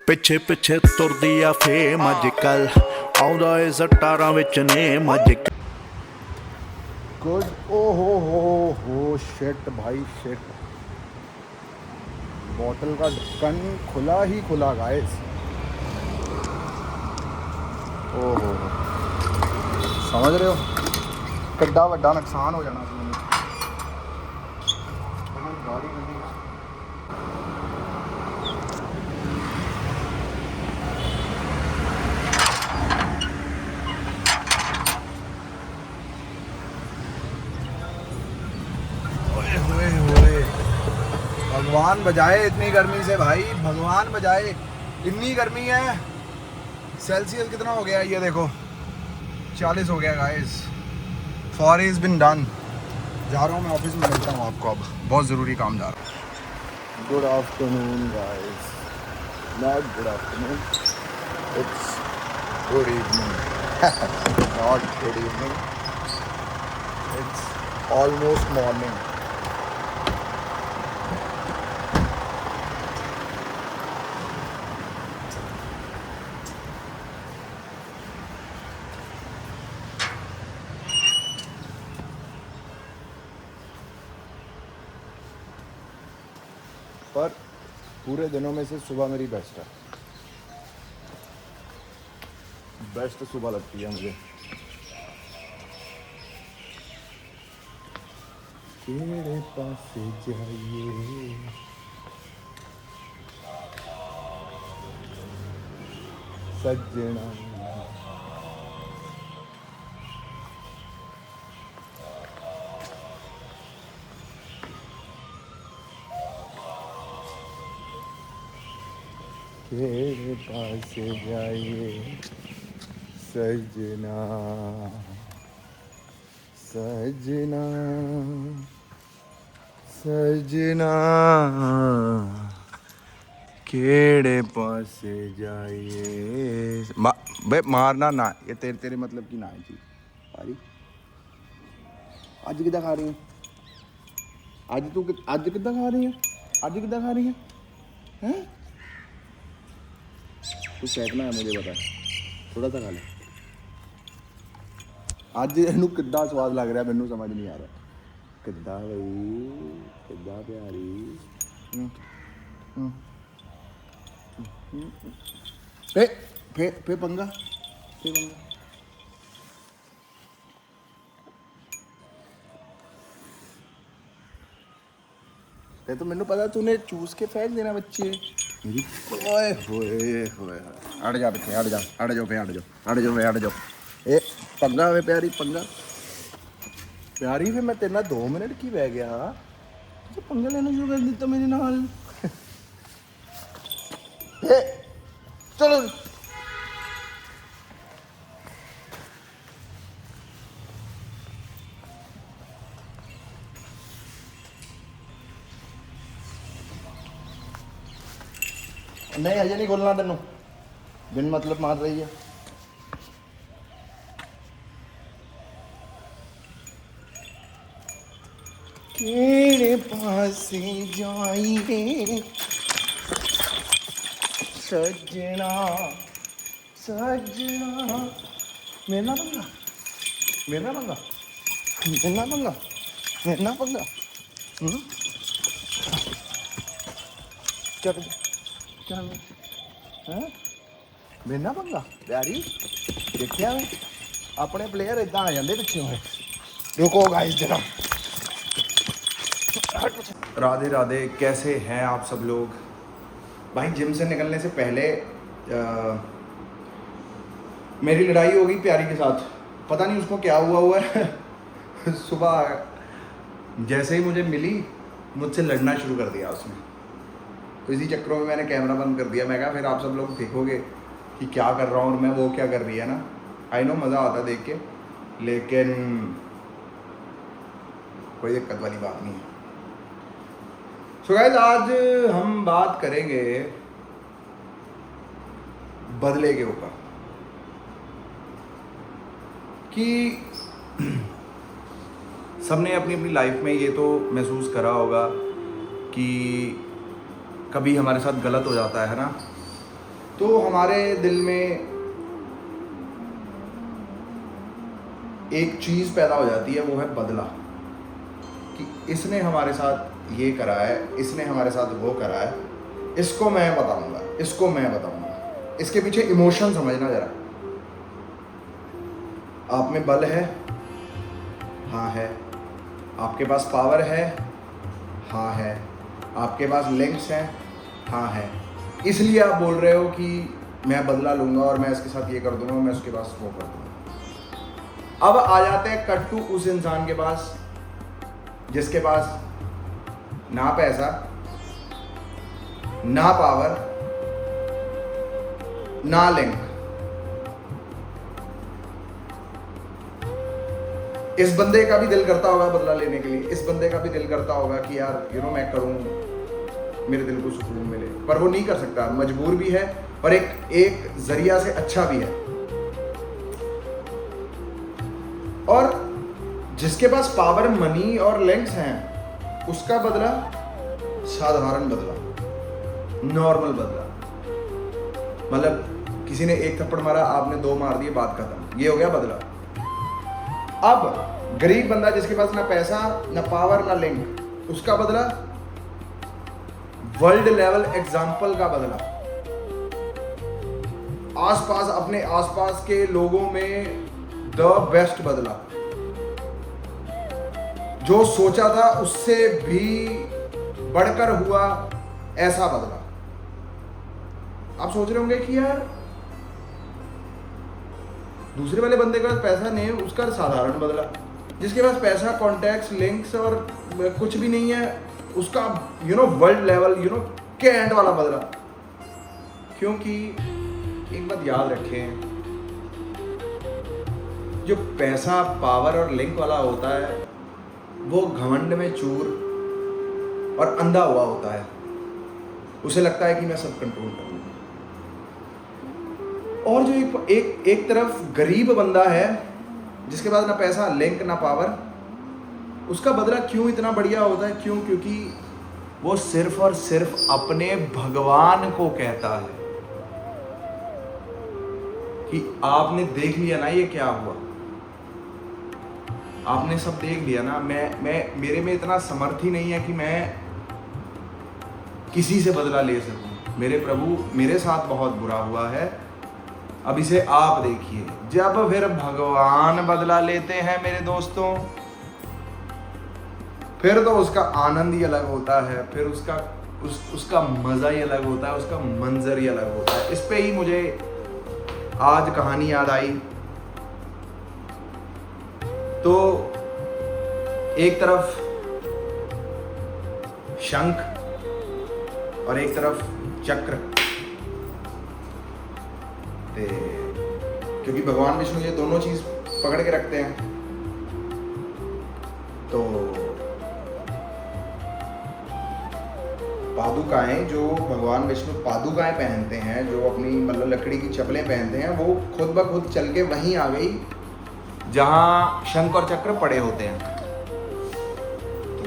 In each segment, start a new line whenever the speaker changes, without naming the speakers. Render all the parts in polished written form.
ਪਿੱਛੇ ਪਿੱਛੇ ਤੁਰਦੀ ਆ ਫੇਮ ਅੱਜ ਕੱਲ ਆਉਂਦਾ ਏ ਸਟਾਰਾਂ ਵਿੱਚ ਨੇਮ ਅੱਜ
गुड। ओ हो शिट भाई शिट, बॉटल का ढक्कन खुला ही खुला गाइस। ओ हो समझ रहे हो किड्डा वड्डा नुकसान हो जाना सी मैनूं। गाड़ी नहीं भगवान बजाए इतनी गर्मी से भाई, भगवान बजाए। इतनी गर्मी है, सेल्सियस कितना हो गया ये देखो, 40 हो गया guys. For is been done. जा रहा हूँ मैं ऑफिस में, मिलता हूँ आपको अब, बहुत ज़रूरी काम जा रहा हूँ। Good afternoon guys, not good afternoon, it's good evening. Not good evening, it's almost morning. पर पूरे दिनों में से सुबह मेरी बेस्ट है, बेस्ट सुबह लगती है मुझे। तेरे पास जाइए सजना, तेरे पास जाइए सजना, सजना सजना केड़े पास जाइए। बे मारना ना, ये तेरे तेरे मतलब की ना है जी। पारी अज किदा खा रही है, अज तू अज किदा खा रही है, अज किदा खा रही है हैं? तू फेंकना है मुझे पता है, थोड़ा सा खा ले। अज इनू कितना स्वाद लग रहा है मैनू समझ नहीं आ रहा। किदा बई किदा प्यारी। फे फे फे पंगा, फे पंगा। ते तो मैनू पता तूने चूस के फेंक देना बच्चे मेरी। ओए होए होए, हट जा पिछे, हट जा, हट जाओ पे, हट जाओ, हट जाओ पे, हट जाओ। ए पंगा वे प्यारी, पंगा प्यारी। फिर मैं तेरे नाल 2 मिनट की बह गया, तो पंगा लेना शुरू कर दिता मेरे नाल। ए चलो नहीं, अजे नहीं खोलना तेनों, बिन मतलब मार रही है। केड़े पास जाइए सजना, सजना। मेरा पंगा, मेरा पंगा, मेरा पंगा, मेरा पंगा। चल चल हैं, मेरा पंगा प्यारी। देखिया मैं अपने प्लेयर इदा आ जाते पिछे हुए। रुको गाइस जरा। राधे राधे, कैसे हैं आप सब लोग। भाई जिम से निकलने से पहले मेरी लड़ाई हो गई प्यारी के साथ, पता नहीं उसको क्या हुआ है। सुबह जैसे ही मुझे मिली मुझसे लड़ना शुरू कर दिया उसने, तो इसी चक्करों में मैंने कैमरा बंद कर दिया। मैं कहा फिर आप सब लोग देखोगे कि क्या कर रहा हूँ और मैं, वो क्या कर रही है ना। आई नो मज़ा आता देख के, लेकिन कोई दिक्कत वाली बात नहीं है। सो गाइस, आज हम बात करेंगे बदले के ऊपर कि सबने अपनी अपनी लाइफ में ये तो महसूस करा होगा कि कभी हमारे साथ गलत हो जाता है ना, तो हमारे दिल में एक चीज़ पैदा हो जाती है, वो है बदला। कि इसने हमारे साथ ये करा है, इसने हमारे साथ वो करा है, इसको मैं बताऊंगा, इसको मैं बताऊंगा। इसके पीछे इमोशन समझना जरा। आप में बल है, हाँ है। आपके पास पावर है, हाँ है। आपके पास लिंक्स हैं, हाँ है। इसलिए आप बोल रहे हो कि मैं बदला लूंगा और मैं इसके साथ ये कर दूंगा, मैं उसके पास वो कर दूंगा। अब आ जाते हैं कट टू उस इंसान के पास जिसके पास ना पैसा, ना पावर, ना लिंक। इस बंदे का भी दिल करता होगा बदला लेने के लिए, इस बंदे का भी दिल करता होगा कि यार मैं करूं, मेरे दिल को सुकून मिले, पर वो नहीं कर सकता, मजबूर भी है और एक जरिया से अच्छा भी है। और जिसके पास पावर, मनी और लिंक्स हैं, उसका बदला साधारण बदला, नॉर्मल बदला। मतलब किसी ने एक थप्पड़ मारा, आपने 2 मार दिए, बात खत्म, ये हो गया बदला। अब गरीब बंदा जिसके पास ना पैसा, ना पावर, ना लिंक, उसका बदला वर्ल्ड लेवल एग्जाम्पल का बदला। आसपास, अपने आसपास के लोगों में द बेस्ट बदला। जो सोचा था उससे भी बढ़कर हुआ ऐसा बदला। आप सोच रहे होंगे कि यार दूसरे वाले बंदे के पास पैसा नहीं है, उसका साधारण बदला। जिसके पास पैसा, कॉन्टैक्ट्स, लिंक्स और कुछ भी नहीं है, उसका वर्ल्ड लेवल कैंट वाला बदला। क्योंकि एक बात याद रखें, जो पैसा, पावर और लिंक वाला होता है वो घमंड में चूर और अंधा हुआ होता है। उसे लगता है कि मैं सब कंट्रोल कर लूंगा। और जो एक तरफ गरीब बंदा है जिसके पास ना पैसा, लिंक, ना पावर, उसका बदला क्यों इतना बढ़िया होता है? क्योंकि वो सिर्फ और सिर्फ अपने भगवान को कहता है कि आपने देख लिया ना ये क्या हुआ, आपने सब देख लिया ना, मैं मेरे में इतना समर्थ ही नहीं है कि मैं किसी से बदला ले सकूं। मेरे प्रभु, मेरे साथ बहुत बुरा हुआ है, अब इसे आप देखिए। जब फिर भगवान बदला लेते हैं मेरे दोस्तों, फिर तो उसका आनंद ही अलग होता है, फिर उसका मजा ही अलग होता है, उसका मंजर ही अलग होता है। इस पे ही मुझे आज कहानी याद आई। तो एक तरफ शंख और एक तरफ चक्र, क्योंकि भगवान विष्णु ये दोनों चीज पकड़ के रखते हैं। तो पादुकाएं, जो भगवान विष्णु पादुकाएं पहनते हैं, जो अपनी मतलब लकड़ी की चप्पलें पहनते हैं, वो खुद ब खुद चल के वहीं आ गई जहां शंख और चक्र पड़े होते हैं। तो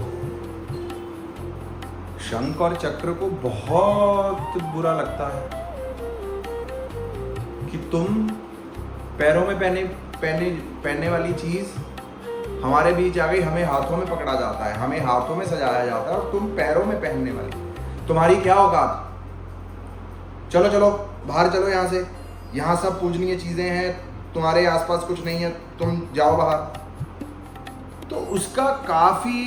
शंख और चक्र को बहुत बुरा लगता है कि तुम पैरों में पहनने वाली चीज हमारे बीच आ गई, हमें हाथों में पकड़ा जाता है, हमें हाथों में सजाया जाता है, और तुम पैरों में पहनने वाली, तुम्हारी क्या औकात? चलो चलो बाहर चलो यहाँ से, यहाँ सब पूजनीय चीजें हैं, तुम्हारे आसपास कुछ नहीं है, तुम जाओ बाहर। तो उसका काफी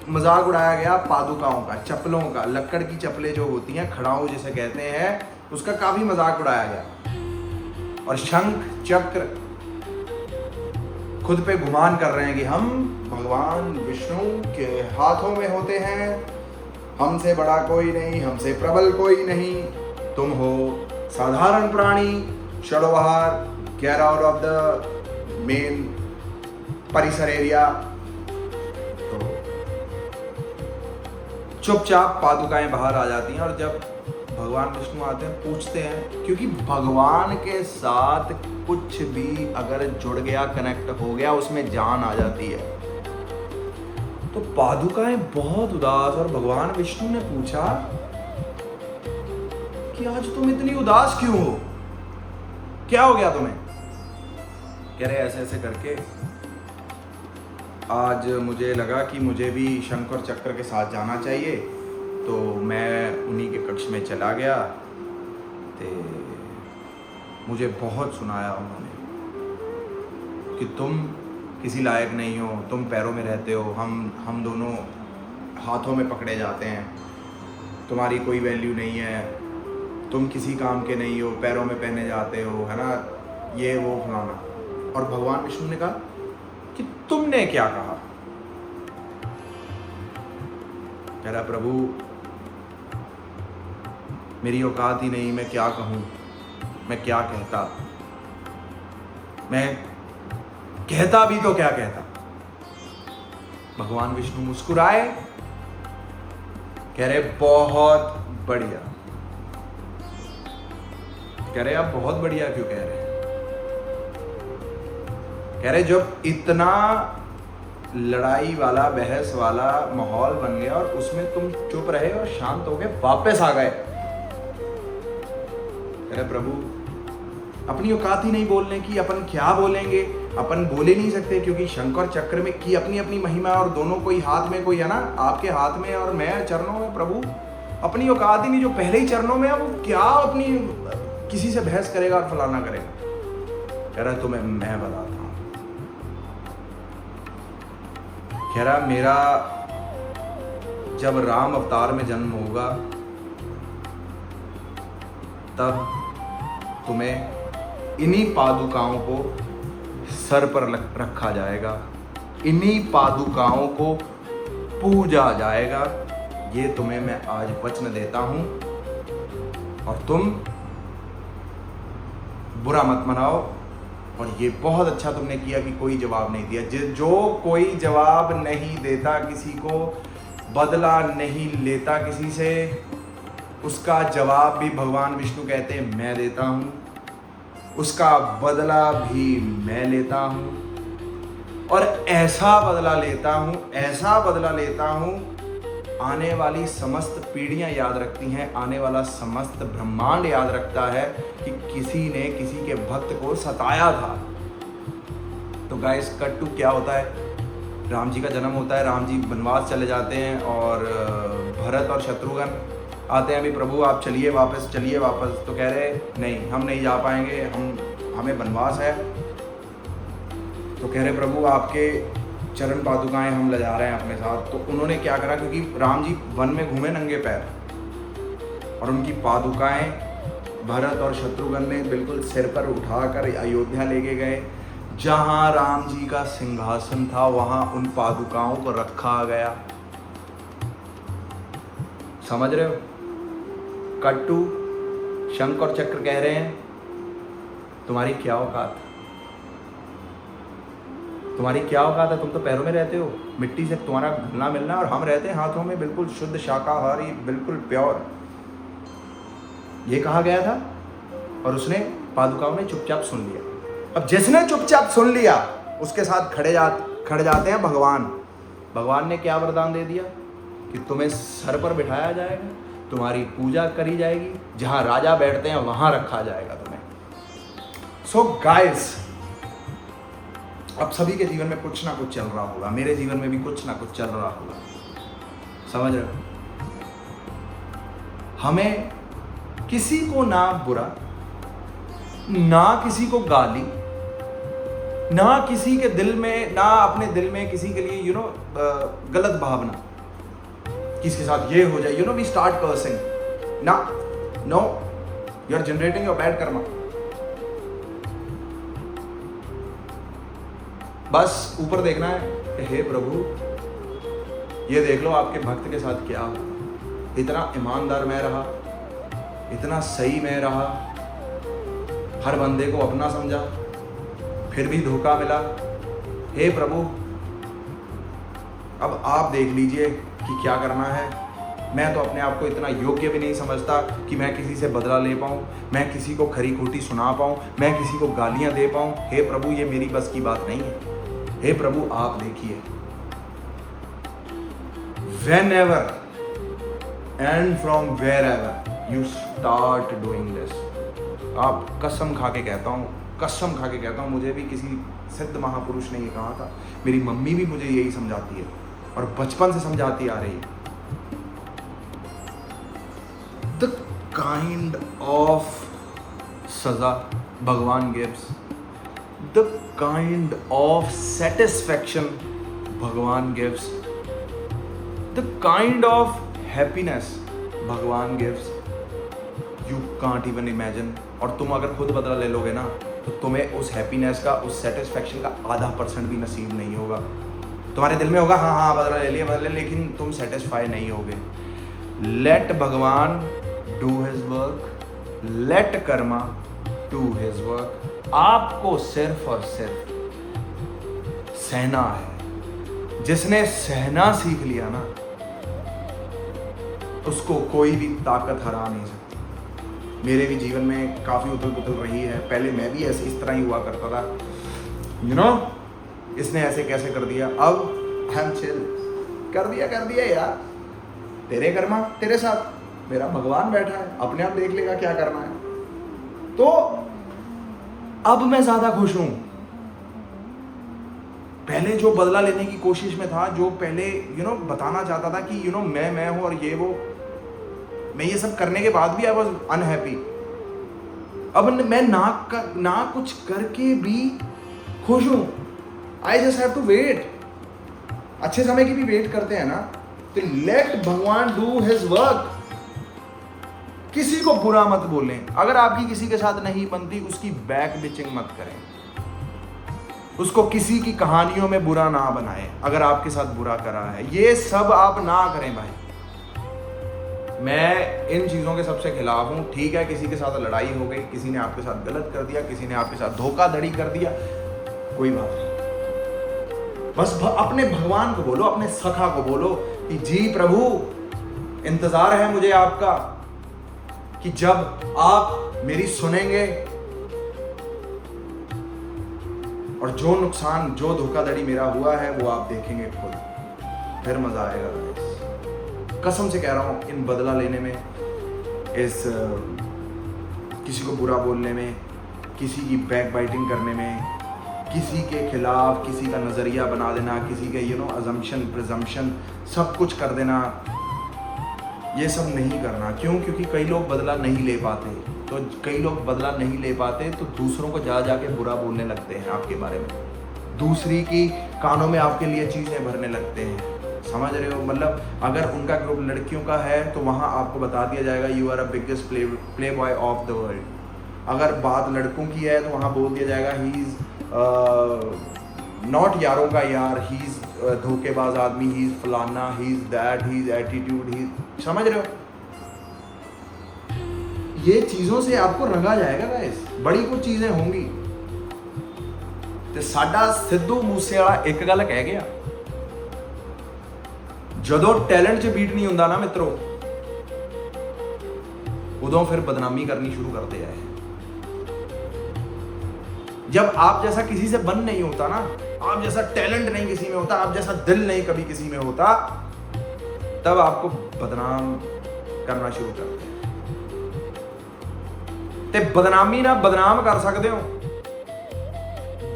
मजाक उड़ाया गया पादुकाओं का, चप्पलों का, लक्कड़ की चप्पलें जो होती हैं, खड़ाऊ जिसे कहते हैं, उसका काफी मजाक उड़ाया गया। और शंख चक्र खुद पे गुमान कर रहे हैं कि हम भगवान विष्णु के हाथों में होते हैं, हमसे बड़ा कोई नहीं, हमसे प्रबल कोई नहीं, तुम हो साधारण प्राणी, चलो बाहर, get out of the main परिसर एरिया। तो चुपचाप पादुकाएं बाहर आ जाती हैं, और जब भगवान विष्णु आते हैं, पूछते हैं, क्योंकि भगवान के साथ कुछ भी अगर जुड़ गया, कनेक्ट हो गया, उसमें जान आ जाती है। तो पादुकाएं बहुत उदास, और भगवान विष्णु ने पूछा कि आज तुम इतनी उदास क्यों हो, क्या हो गया तुम्हें? कह रहे ऐसे ऐसे करके आज मुझे लगा कि मुझे भी शंख और चक्र के साथ जाना चाहिए, तो मैं उन्हीं के कक्ष में चला गया। तो मुझे बहुत सुनाया उन्होंने कि तुम किसी लायक नहीं हो, तुम पैरों में रहते हो, हम दोनों हाथों में पकड़े जाते हैं, तुम्हारी कोई वैल्यू नहीं है, तुम किसी काम के नहीं हो, पैरों में पहने जाते हो, है ना, ये वो फलाना। और भगवान विष्णु ने कहा कि तुमने क्या कहा? कह रहा प्रभु मेरी औकात ही नहीं, मैं क्या कहूँ, मैं क्या कहता, मैं कहता भी तो क्या कहता। भगवान विष्णु मुस्कुराए, कह रहे बहुत बढ़िया। कह रहे आप बहुत बढ़िया क्यों कह रहे हैं? कह रहे जब इतना लड़ाई वाला बहस वाला माहौल बन गया और उसमें तुम चुप रहे और शांत हो गए, वापस आ गए। कह रहे प्रभु अपनी औकात ही नहीं बोलने की, अपन क्या बोलेंगे, अपन बोल ही नहीं सकते, क्योंकि शंख और चक्र में की अपनी अपनी महिमा, और दोनों कोई हाथ में, कोई है ना आपके हाथ में और मैं चरणों में। प्रभु अपनी औकात ही नहीं, जो पहले ही चरणों में है वो क्या अपनी किसी से बहस करेगा और फलाना करेगा। कह रहा तुम्हें मैं बताता हूं। कह रहा मेरा जब राम अवतार में जन्म होगा तब तुम्हें इन्हीं पादुकाओं को सर पर रखा जाएगा, इन्हीं पादुकाओं को पूजा जाएगा। ये तुम्हें मैं आज वचन देता हूं, और तुम बुरा मत मनाओ। और ये बहुत अच्छा तुमने किया कि कोई जवाब नहीं दिया। जो कोई जवाब नहीं देता, किसी को बदला नहीं लेता किसी से, उसका जवाब भी भगवान विष्णु कहते हैं मैं देता हूं, उसका बदला भी मैं लेता हूं, और ऐसा बदला लेता हूं, ऐसा बदला लेता हूं, आने वाली समस्त पीढ़ियां याद रखती हैं, आने वाला समस्त ब्रह्मांड याद रखता है कि किसी ने किसी के भक्त को सताया था। तो गाइस कट टू क्या होता है, राम जी का जन्म होता है, राम जी वनवास चले जाते हैं, और भरत और शत्रुघ्न आते हैं, अभी प्रभु आप चलिए वापस, चलिए वापस। तो कह रहे नहीं, हम नहीं जा पाएंगे, हमें वनवास है। तो कह रहे प्रभु आपके चरण पादुकाएं हम ले जा रहे हैं अपने साथ। तो उन्होंने क्या करा, क्योंकि राम जी वन में घूमे नंगे पैर, और उनकी पादुकाएं भरत और शत्रुघ्न ने बिल्कुल सिर पर उठाकर अयोध्या लेके गए। जहां राम जी का सिंहासन था वहां उन पादुकाओं को रखा गया। समझ रहे हो? कट्टू शंख और चक्र कह रहे हैं तुम्हारी क्या औकात, तुम्हारी क्या औकात है, तुम तो पैरों में रहते हो, मिट्टी से तुम्हारा घुलना मिलना, और हम रहते हैं हाथों में, बिल्कुल शुद्ध शाकाहारी, बिल्कुल प्योर। ये कहा गया था, और उसने पादुकाओं ने चुपचाप सुन लिया। अब जिसने चुपचाप सुन लिया उसके साथ खड़े जाते हैं भगवान। भगवान ने क्या वरदान दे दिया कि तुम्हें सर पर बिठाया जाएगा, तुम्हारी पूजा करी जाएगी, जहां राजा बैठते हैं वहां रखा जाएगा तुम्हें। सो गाइस, अब सभी के जीवन में कुछ ना कुछ चल रहा होगा, मेरे जीवन में भी कुछ ना कुछ चल रहा होगा, समझ रहे हो? हमें किसी को ना बुरा, ना किसी को गाली, ना किसी के दिल में, ना अपने दिल में किसी के लिए गलत भावना, किसके साथ ये हो जाए, वी स्टार्ट कर्सिंग, ना, no, you are generating your bad karma. बस ऊपर देखना है कि हे प्रभु ये देख लो आपके भक्त के साथ क्या हुआ। इतना ईमानदार मैं रहा, इतना सही मैं रहा, हर बंदे को अपना समझा, फिर भी धोखा मिला। हे प्रभु अब आप देख लीजिए कि क्या करना है। मैं तो अपने आप को इतना योग्य भी नहीं समझता कि मैं किसी से बदला ले पाऊँ, मैं किसी को खरी खोटी सुना पाऊँ, मैं किसी को गालियाँ दे पाऊँ। हे प्रभु ये मेरी बस की बात नहीं है। हे प्रभु आप देखिए, whenever and from wherever
you start doing this. आप कसम खा के कहता हूँ, कसम खा के कहता हूँ, मुझे भी किसी सिद्ध महापुरुष ने ये कहा था, मेरी मम्मी भी मुझे यही समझाती है और बचपन से समझाती आ रही है। द काइंड ऑफ सजा Bhagwan gives, the kind of satisfaction Bhagwan gives, the kind of happiness Bhagwan gives, you can't even imagine. और तुम अगर खुद बदला ले लोगे ना तो तुम्हें उस हैप्पीनेस का, उस सेटिस्फैक्शन का % भी नसीब नहीं होगा। तुम्हारे दिल में होगा हाँ हाँ बदला ले लिया, बदला, लेकिन तुम सेटिस्फाई नहीं होगे। Let Bhagwan do his work, let karma do his work. आपको सिर्फ और सिर्फ सहना है। जिसने सहना सीख लिया ना उसको कोई भी ताकत हरा नहीं सकती। मेरे भी जीवन में काफ़ी उथल पुथल रही है। पहले मैं भी ऐसे इस तरह ही हुआ करता था, यू नो, इसने ऐसे कैसे कर दिया, अब आई एम चिल, कर दिया यार, तेरे कर्मा तेरे साथ, मेरा भगवान बैठा है, अपने आप देख लेगा क्या करना है। तो अब मैं ज़्यादा खुश हूँ। पहले जो बदला लेने की कोशिश में था, जो पहले बताना चाहता था कि मैं हूँ और ये वो, मैं ये सब करने के बाद भी आई वॉज अनहैप्पी। अब मैं ना कुछ करके भी खुश हूं। I just have to wait. अच्छे समय की भी वेट करते हैं ना, तो late Bhagwan do his work. किसी को बुरा मत बोलें। अगर आपकी किसी के साथ नहीं बनती, उसकी बैक बिचिंग मत करें, उसको किसी की कहानियों में बुरा ना बनाएं। अगर आपके साथ बुरा करा है, ये सब आप ना करें भाई। मैं इन चीज़ों के सबसे खिलाफ हूँ। ठीक है, किसी के साथ लड़ाई हो गई, किसी ने आपके साथ गलत कर दिया, किसी ने आपके साथ धोखाधड़ी कर दिया, कोई बात नहीं। बस अपने भगवान को बोलो, अपने सखा को बोलो कि जी प्रभु, इंतजार है मुझे आपका, कि जब आप मेरी सुनेंगे और जो नुकसान, जो धोखाधड़ी मेरा हुआ है वो आप देखेंगे खुद, फिर मजा आएगा। कसम से कह रहा हूँ, इन बदला लेने में, इस किसी को बुरा बोलने में, किसी की बैक बाइटिंग करने में, किसी के खिलाफ किसी का नज़रिया बना देना, किसी के अजम्पशन प्रिजम्पशन सब कुछ कर देना, ये सब नहीं करना। क्यों? क्योंकि कई लोग बदला नहीं ले पाते। तो कई लोग बदला नहीं ले पाते तो दूसरों को जा जाके बुरा बोलने लगते हैं आपके बारे में, दूसरी की कानों में आपके लिए चीज़ें भरने लगते हैं। समझ रहे हो? मतलब अगर उनका ग्रुप लड़कियों का है तो वहाँ आपको बता दिया जाएगा you are a biggest play boy of the world. अगर बात लड़कों की है तो वहाँ बोल दिया जाएगा ही इज़ नॉट यारों का यार, ही इज़ धोखेबाज आदमी, ही इज़ फलाना, he is that, he is attitude, ही। समझ रहे हो? ये चीज़ों से आपको रंगा जाएगा गाइस, बड़ी कुछ चीज़ें होंगी। तो साडा सिद्धू मूसेवाला एक गल कह गया, ਜਦੋਂ टैलेंट च बीट नहीं ਹੁੰਦਾ ना मित्रों, उदों फिर बदनामी करनी शुरू करते हैं। जब आप जैसा किसी से बन नहीं होता ना, आप जैसा टैलेंट नहीं किसी में होता, आप जैसा दिल नहीं कभी किसी में होता, तब आपको बदनाम करना शुरू करते हैं। ते बदनामी ना बदनाम कर सकते हो,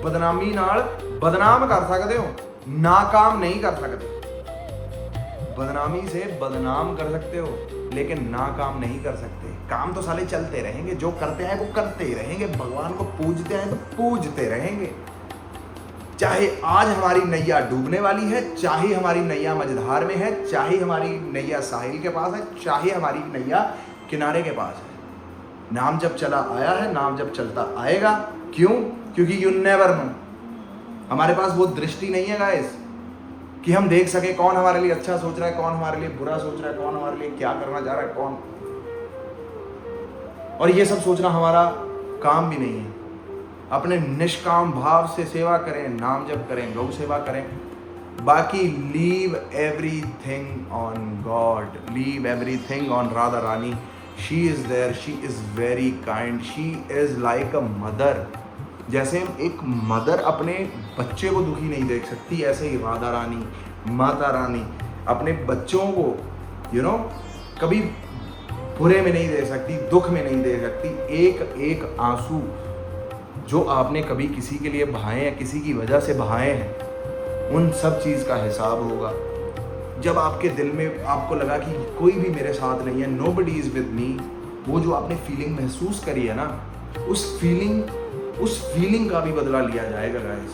बदनामी नाल बदनाम कर सकते हो, नाकाम नहीं कर सकते। बदनामी से बदनाम कर सकते हो लेकिन नाकाम नहीं कर सकते। काम तो साले चलते रहेंगे, जो करते हैं वो करते ही रहेंगे, भगवान को पूजते हैं तो पूजते रहेंगे। चाहे आज हमारी नैया डूबने वाली है, चाहे हमारी नैया मझधार में है, चाहे हमारी नैया साहिल के पास है, चाहे हमारी नैया किनारे के पास है, नाम जब चला आया है, नाम जब चलता आएगा। क्यों? क्योंकि यू नेवर नो। हमारे पास वो दृष्टि नहीं है गाइस कि हम देख सके कौन हमारे लिए अच्छा सोच रहा है, कौन हमारे लिए बुरा सोच रहा है, कौन हमारे लिए क्या करना चाह रहा है, कौन। और ये सब सोचना हमारा काम भी नहीं है। अपने निष्काम भाव से सेवा करें, नाम जप करें, गौ सेवा करें, बाकी leave everything on God, leave everything on Radha Rani. She is there, she is very kind, she is like a mother. जैसे एक मदर अपने बच्चे को दुखी नहीं देख सकती, ऐसे ही राधा रानी, माता रानी अपने बच्चों को कभी बुरे में नहीं दे सकती, दुख में नहीं दे सकती। एक एक आंसू जो आपने कभी किसी के लिए बहाए या किसी की वजह से बहाए हैं, उन सब चीज़ का हिसाब होगा। जब आपके दिल में आपको लगा कि कोई भी मेरे साथ नहीं है, नोबडी इज़ विद मी, वो जो आपने फीलिंग महसूस करी है ना, उस फीलिंग का भी बदला लिया जाएगा गाइस।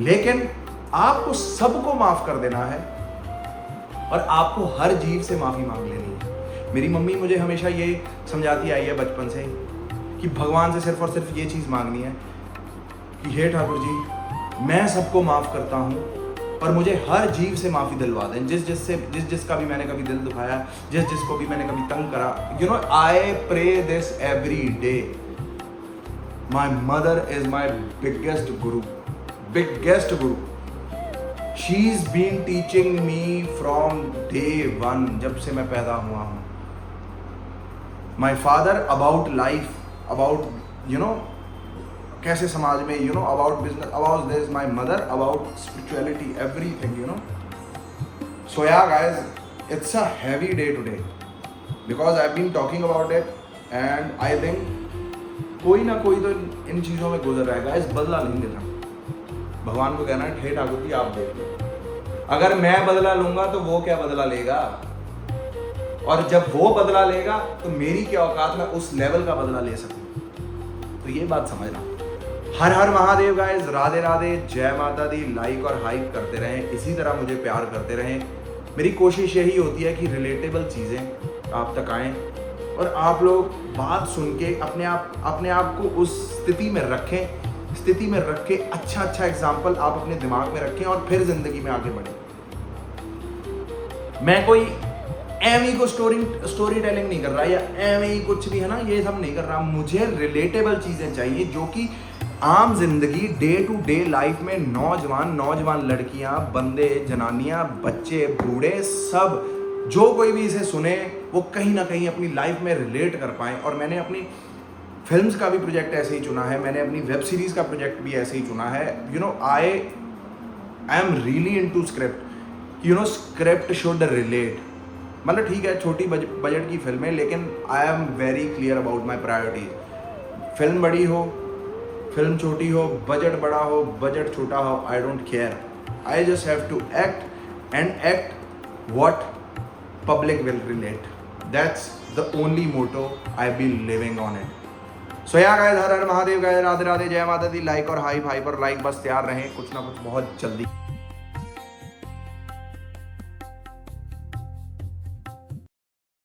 लेकिन आपको सबको माफ़ कर देना है और आपको हर जीव से माफ़ी मांग लेनी है। मेरी मम्मी मुझे हमेशा ये समझाती आई है बचपन से कि भगवान से सिर्फ और सिर्फ ये चीज़ मांगनी है कि हे ठाकुर जी, मैं सबको माफ़ करता हूँ पर मुझे हर जीव से माफ़ी दिलवा दें, जिसका भी मैंने कभी दिल दुखाया, जिसको भी मैंने कभी तंग करा। You know, I pray this every day. My mother is my biggest guru. She is been teaching me from day one, जब से मैं पैदा हुआ हूँ। My father about life, about you know कैसे समाज में, you know, about business, about this, my mother about spirituality, everything, you know. So yeah guys, it's a heavy day today because I been talking about it and I think कोई ना कोई तो इन चीज़ों में गुजर रहा है गाइज। बदला नहीं लेना, भगवान को कहना है हे ठाकुर जी आप देख लो, अगर मैं बदला लूंगा तो वो क्या बदला लेगा, और जब वो बदला लेगा तो मेरी क्या औकात में उस लेवल का बदला ले सकूं। तो ये बात समझना। हर हर महादेव गाइस, राधे राधे, जय माता दी। लाइक और हाइप करते रहें, इसी तरह मुझे प्यार करते रहें। मेरी कोशिश यही होती है कि रिलेटेबल चीज़ें आप तक आएँ और आप लोग बात सुन के अपने आप को उस स्थिति में रख के अच्छा एग्जाम्पल आप अपने दिमाग में रखें और फिर जिंदगी में आगे बढ़ें। मैं कोई एम को स्टोरी टेलिंग नहीं कर रहा या एम कुछ भी है ना, ये सब नहीं कर रहा। मुझे रिलेटेबल चीज़ें चाहिए जो कि आम जिंदगी, डे टू डे लाइफ में नौजवान लड़कियां, बंदे, जनानियां, बच्चे, बूढ़े, सब जो कोई भी इसे सुने वो कहीं ना कहीं अपनी लाइफ में रिलेट कर पाएँ। और मैंने अपनी फिल्म्स का भी प्रोजेक्ट ऐसे ही चुना है, मैंने अपनी वेब सीरीज़ का प्रोजेक्ट भी ऐसे ही चुना है। You know, I am really into script. You know, script should relate. मतलब ठीक है, छोटी बजट की फिल्म है, लेकिन I am very clear about my priorities. Film बड़ी हो, फिल्म छोटी हो, बजट बड़ा हो, बजट छोटा हो, I don't care. I just have to act what public will relate. That's the only motto I be living on it. So yeah guys, हर हर महादेव गाइस, राधे राधे, जय माता दी। लाइक और हाइप और लाइक बस तैयार रहें, कुछ ना कुछ बहुत जल्दी।